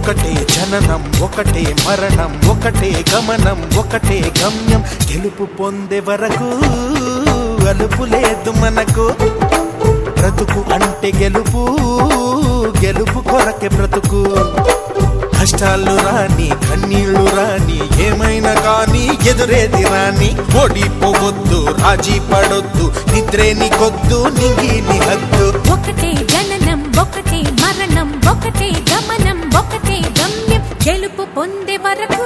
ఒకటే జననం ఒకటే మరణం ఒకటే గమనం ఒకటే గమ్యం గెలుపు పొందే వరకు అలుపు లేదు మనకు బ్రతుకు అంటే గెలుపు గెలుపు కొరకే బ్రతుకు కష్టాలు రాని కన్నీళ్లు రాని ఏమైనా కానీ ఎదురేది రాని ఓడిపోవద్దు రాజీ పడొద్దు నిద్రే నీకొద్దు నింగి నీ హద్దు ఒకటే జననం ఒకటే మరణం ఒకటే గమనం ఒకటే గమ్యం గెలుపు పొందే వరకు